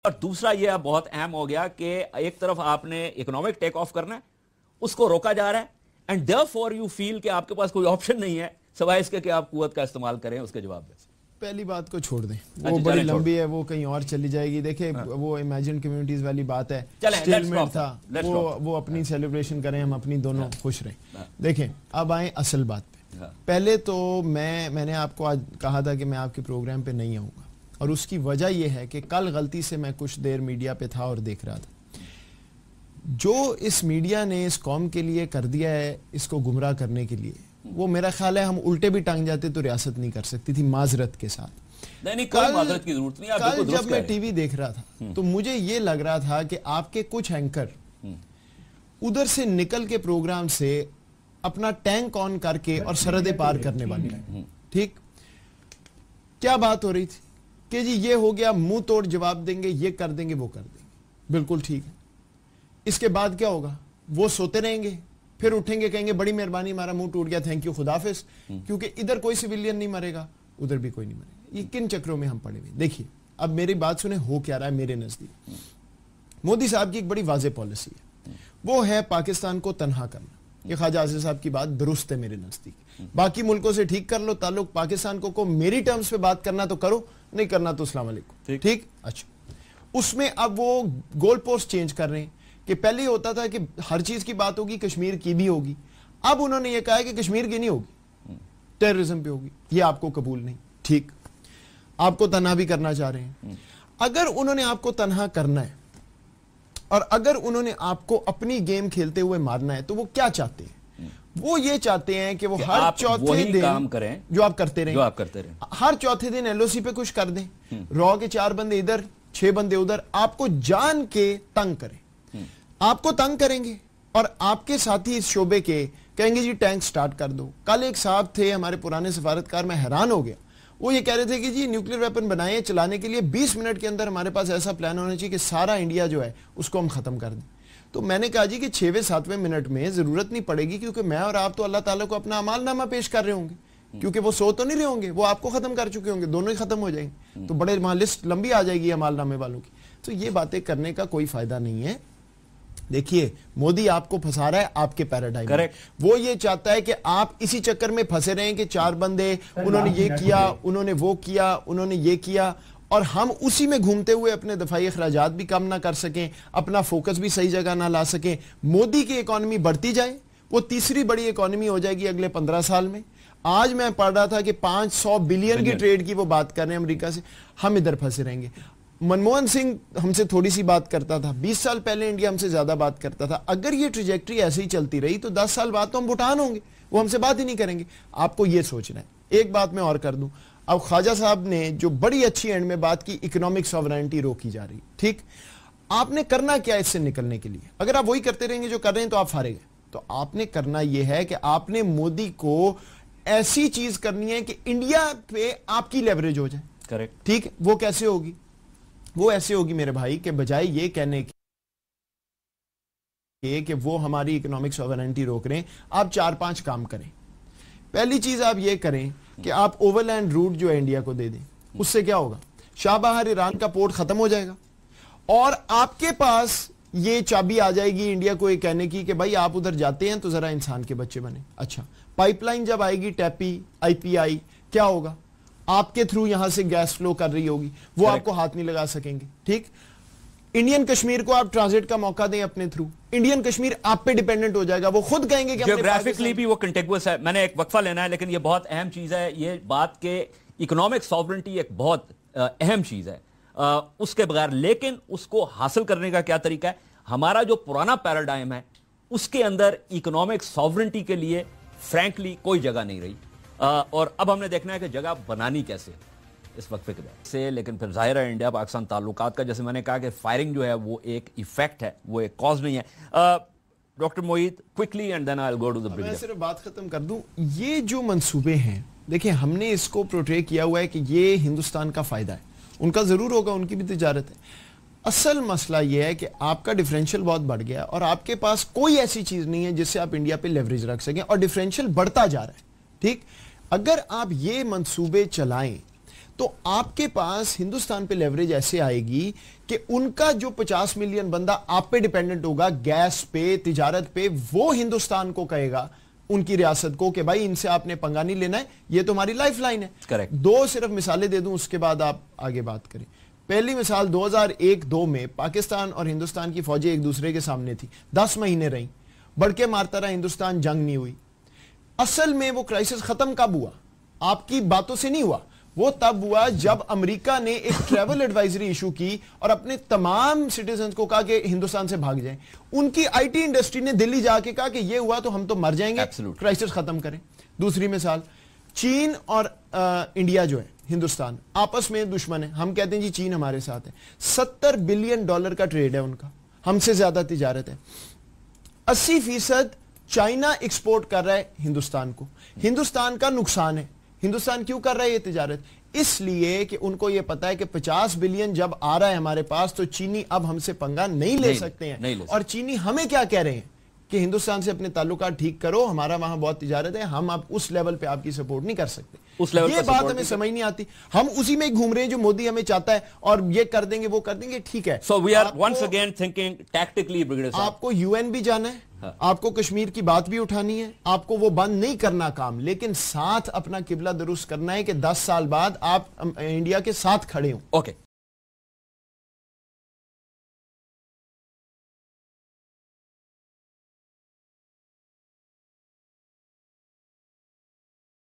اور دوسرا یہ اب بہت اہم ہو گیا کہ ایک طرف آپ نے اکنامک ٹیک آف کرنا ہے، اس کو روکا جا رہا ہے، اینڈ دیئرفور یو فیل کہ آپ کے پاس کوئی آپشن نہیں ہے سوائے اس کے کہ آپ قوت کا استعمال کریں اس کے جواب میں. پہلی بات کو چھوڑ دیں، وہ بڑی لمبی ہے، وہ کہیں اور چلی جائے گی. دیکھیں وہ امیجن کمیونٹیز والی بات ہے، اسٹیلمنٹ تھا، وہ اپنی سیلیبریشن کریں، ہم اپنی دونوں خوش رہیں. دیکھیں اب آئیں اصل بات پہ. پہلے تو میں نے آپ کو آج کہا تھا کہ میں آپ کے پروگرام پہ نہیں آؤں گا، اور اس کی وجہ یہ ہے کہ کل غلطی سے میں کچھ دیر میڈیا پہ تھا اور دیکھ رہا تھا جو اس میڈیا نے اس قوم کے لیے کر دیا ہے اس کو گمراہ کرنے کے لیے. وہ میرا خیال ہے ہم الٹے بھی ٹانگ جاتے تو ریاست نہیں کر سکتی تھی معذرت کے ساتھ. کل جب میں ٹی وی دیکھ رہا تھا تو مجھے یہ لگ رہا تھا کہ آپ کے کچھ اینکر ادھر سے نکل کے پروگرام سے اپنا ٹینک آن کر کے اور سرحدیں پار کرنے والے ہیں. ٹھیک کیا بات ہو رہی تھی کہ جی یہ ہو گیا، منہ توڑ جواب دیں گے، یہ کر دیں گے، وہ کر دیں گے. بالکل ٹھیک ہے. اس کے بعد کیا ہوگا؟ وہ سوتے رہیں گے، پھر اٹھیں گے، کہیں گے بڑی مہربانی ہمارا منہ ٹوٹ گیا، تھینک یو، خداحافظ. کیونکہ ادھر کوئی سویلین نہیں مرے گا، ادھر بھی کوئی نہیں مرے گا. یہ کن چکروں میں ہم پڑے ہوئے. دیکھیے اب میری بات سنیں، ہو کیا رہا ہے میرے نزدیک. مودی صاحب کی ایک بڑی واضح پالیسی ہے، وہ ہے پاکستان کو تنہا کرنا. یہ خواجہ عاصف صاحب کی بات درست ہے میرے نزدیک. باقی ملکوں سے ٹھیک کر لو تعلق، پاکستان کو میری ٹرمز پہ بات کرنا تو کرو، نہیں کرنا تو السلام علیکم. ٹھیک. اچھا اس میں اب وہ گول پوسٹ چینج کر رہے ہیں کہ پہلے ہوتا تھا کہ ہر چیز کی بات ہوگی، کشمیر کی بھی ہوگی. اب انہوں نے یہ کہا ہے کہ کشمیر کی نہیں ہوگی، ٹیررزم پہ ہوگی. یہ آپ کو قبول نہیں. ٹھیک آپ کو تنہا بھی کرنا چاہ رہے ہیں. اگر انہوں نے آپ کو تنہا کرنا ہے اور اگر انہوں نے آپ کو اپنی گیم کھیلتے ہوئے مارنا ہے تو وہ کیا چاہتے ہیں؟ وہ یہ چاہتے ہیں کہ وہ ہر چوتھے دن کام کریں جو آپ کرتے رہیں، ہر چوتھے دن ایل او سی پہ کچھ کر دیں، رو کے 4 بندے ادھر 6 بندے ادھر، آپ کو جان کے تنگ کریں. آپ کو تنگ کریں گے اور آپ کے ساتھی اس شعبے کے کہیں گے جی ٹینک سٹارٹ کر دو. کل ایک صاحب تھے ہمارے پرانے سفارتکار، میں حیران ہو گیا. وہ یہ کہہ رہے تھے کہ جی نیوکلیر ویپن بنائے چلانے کے لیے 20 منٹ کے اندر ہمارے پاس ایسا پلان ہونا چاہیے کہ سارا انڈیا جو ہے اس کو ہم ختم کر دیں. تو میں نے کہا جی کہ 6ویں 7ویں منٹ میں ضرورت نہیں پڑے گی، کیونکہ میں اور آپ تو اللہ تعالیٰ کو اپنا اعمال نامہ پیش کر رہے ہوں گے، کیونکہ وہ سو تو نہیں رہے ہوں گے، وہ آپ کو ختم کر چکے ہوں گے، دونوں ہی ختم ہو جائیں گے. تو بڑے لسٹ لمبی آ جائے گی اعمال نامے والوں کی. تو یہ باتیں کرنے کا کوئی فائدہ نہیں ہے. دیکھیے مودی آپ کو پھنسا رہا ہے آپ کے پیراڈائم میں. وہ یہ چاہتا ہے کہ آپ اسی چکر میں پھنسے رہیں کہ 4 بندے انہوں نے یہ کیا، انہوں نے وہ کیا، انہوں نے یہ کیا، اور ہم اسی میں گھومتے ہوئے اپنے دفاعی اخراجات بھی کم نہ کر سکیں، اپنا فوکس بھی صحیح جگہ نہ لا سکیں. مودی کی اکانومی بڑھتی جائے، وہ تیسری بڑی اکانومی ہو جائے گی اگلے 15 سال میں. آج میں پڑھ رہا تھا کہ 500 بلین کی ٹریڈ کی وہ بات کر رہے ہیں امریکہ سے. ہم ادھر پھنسے رہیں گے. منموہن سنگھ ہم سے تھوڑی سی بات کرتا تھا، 20 سال پہلے انڈیا ہم سے زیادہ بات کرتا تھا. اگر یہ ٹریجیکٹری ایسے ہی چلتی رہی تو 10 سال بعد تو ہم بھوٹان ہوں گے، وہ ہم سے بات ہی نہیں کریں گے. آپ کو یہ سوچنا ہے. ایک بات میں اور کر دوں، اب خواجہ صاحب نے جو بڑی اچھی اینڈ میں بات کی، اکنامک سوورنٹی روکی جا رہی. ٹھیک آپ نے کرنا کیا اس سے نکلنے کے لیے؟ اگر آپ وہی کرتے رہیں گے جو کر رہے ہیں تو آپ فارغ ہیں. تو آپ نے کرنا یہ ہے کہ آپ نے مودی کو ایسی چیز کرنی ہے کہ انڈیا پہ آپ کی لیوریج ہو جائے. کریکٹ. ٹھیک وہ کیسے ہوگی؟ وہ ایسے ہوگی میرے بھائی کہ بجائے یہ کہنے کہ وہ ہماری اکنامک سوورنٹی روک رہے ہیں، آپ 4-5 کام کریں. پہلی چیز آپ یہ کریں کہ آپ اوورلینڈ روٹ جو ہے انڈیا کو دے دیں. اس سے کیا ہوگا؟ شاہ بہار ایران کا پورٹ ختم ہو جائے گا اور آپ کے پاس یہ چابی آ جائے گی انڈیا کو یہ کہنے کی کہ بھائی آپ ادھر جاتے ہیں تو ذرا انسان کے بچے بنے. اچھا پائپ لائن جب آئے گی ٹیپی IPI، کیا ہوگا؟ آپ کے تھرو یہاں سے گیس فلو کر رہی ہوگی، وہ آپ کو ہاتھ نہیں لگا سکیں گے. ٹھیک انڈین کشمیر کو آپ ٹرانزٹ کا موقع دیں اپنے تھرو، انڈین کشمیر آپ پہ ڈیپینڈنٹ ہو جائے گا. وہ خود کہیں گے کہ جیوگرافکلی بھی وہ کنٹیگوس ہے. میں نے ایک وقفہ لینا ہے لیکن یہ بہت اہم چیز ہے یہ بات کہ اکنامک سوورنٹی ایک بہت اہم چیز ہے اس کے بغیر. لیکن اس کو حاصل کرنے کا کیا طریقہ ہے؟ ہمارا جو پرانا پیراڈائم ہے اس کے اندر اکنامک سوورنٹی کے لیے فرینکلی کوئی جگہ نہیں رہی، اور اب ہم نے دیکھنا ہے کہ جگہ بنانی کیسے اس وقفے کے بعد سے. لیکن پھر ظاہر ہے انڈیا پاکستان تعلقات کا، جیسے میں نے کہا کہ فائرنگ جو ہے وہ ایک ایفیکٹ ہے، وہ ایک کاز نہیں ہے. Doctor Moeed quickly and then I will go to the bridge. میں صرف بات ختم کر دوں. یہ جو منصوبے ہیں دیکھیں ہم نے اس کو پروٹریٹ کیا ہوا ہے کہ یہ ہندوستان کا فائدہ ہے، ان کا ضرور ہوگا، ان کی بھی تجارت ہے. اصل مسئلہ یہ ہے کہ آپ کا ڈیفرینشیل بہت بڑھ گیا اور آپ کے پاس کوئی ایسی چیز نہیں ہے جس سے آپ انڈیا پہ لیوریج رکھ سکیں، اور ڈیفرینشیل بڑھتا جا رہا ہے. ٹھیک اگر آپ یہ منصوبے چلائیں تو آپ کے پاس ہندوستان پہ لیوریج ایسے آئے گی کہ ان کا جو 50 ملین بندہ آپ پہ ڈیپینڈنٹ ہوگا گیس پہ تجارت پہ, وہ ہندوستان کو کہے گا ان کی ریاست کو کہ بھائی ان سے آپ نے پنگا نہیں لینا ہے, یہ تو ہماری لائف لائن ہے. دو صرف مثالیں دے دوں, اس کے بعد آپ آگے بات کریں. پہلی مثال 2001-2 میں پاکستان اور ہندوستان کی فوجیں ایک دوسرے کے سامنے تھی, 10 مہینے رہیں, بڑھ کے مارتا رہا ہندوستان, جنگ نہیں ہوئی. اصل میں وہ کرائسس ختم کب ہوا؟ آپ کی باتوں سے نہیں ہوا, وہ تب ہوا جب امریکہ نے ایک ٹریول ایڈوائزری ایشو کی اور اپنے تمام سٹیزنز کو کہا کہ ہندوستان سے بھاگ جائیں. ان کی آئی ٹی انڈسٹری نے دلی جا کے کہا کہ یہ ہوا تو ہم تو مر جائیں گے, کرائسس ختم کریں. دوسری مثال, چین اور انڈیا جو ہے, ہندوستان آپس میں دشمن ہے. ہم کہتے ہیں جی چین ہمارے ساتھ ہے, $70 بلین کا ٹریڈ ہے ان کا, ہم سے زیادہ تجارت ہے. 80% چائنا ایکسپورٹ کر رہا ہے ہندوستان کو. ہندوستان کا نقصان ہے. ہندوستان کیوں کر رہا ہے یہ تجارت؟ اس لیے کہ ان کو یہ پتا ہے کہ 50 بلین جب آ رہا ہے ہمارے پاس تو چینی اب ہم سے پنگا نہیں لے سکتے ہیں. اور چینی ہمیں کیا کہہ رہے ہیں کہ ہندوستان سے اپنے تعلقات ٹھیک کرو, ہمارا وہاں بہت تجارت ہے, ہم اب اس لیول پہ آپ کی سپورٹ نہیں کر سکتے. یہ بات ہمیں سمجھ نہیں آتی. ہم اسی میں گھوم رہے ہیں جو مودی ہمیں چاہتا ہے, اور یہ کر دیں گے وہ کر دیں گے, ٹھیک ہے. So we are once again thinking tactically, Brigadier Saab. آپ کو UN بھی جانا ہے, آپ کو کشمیر کی بات بھی اٹھانی ہے, آپ کو وہ بند نہیں کرنا کام, لیکن ساتھ اپنا قبلہ درست کرنا ہے کہ 10 سال بعد آپ انڈیا کے ساتھ کھڑے ہوں. Okay.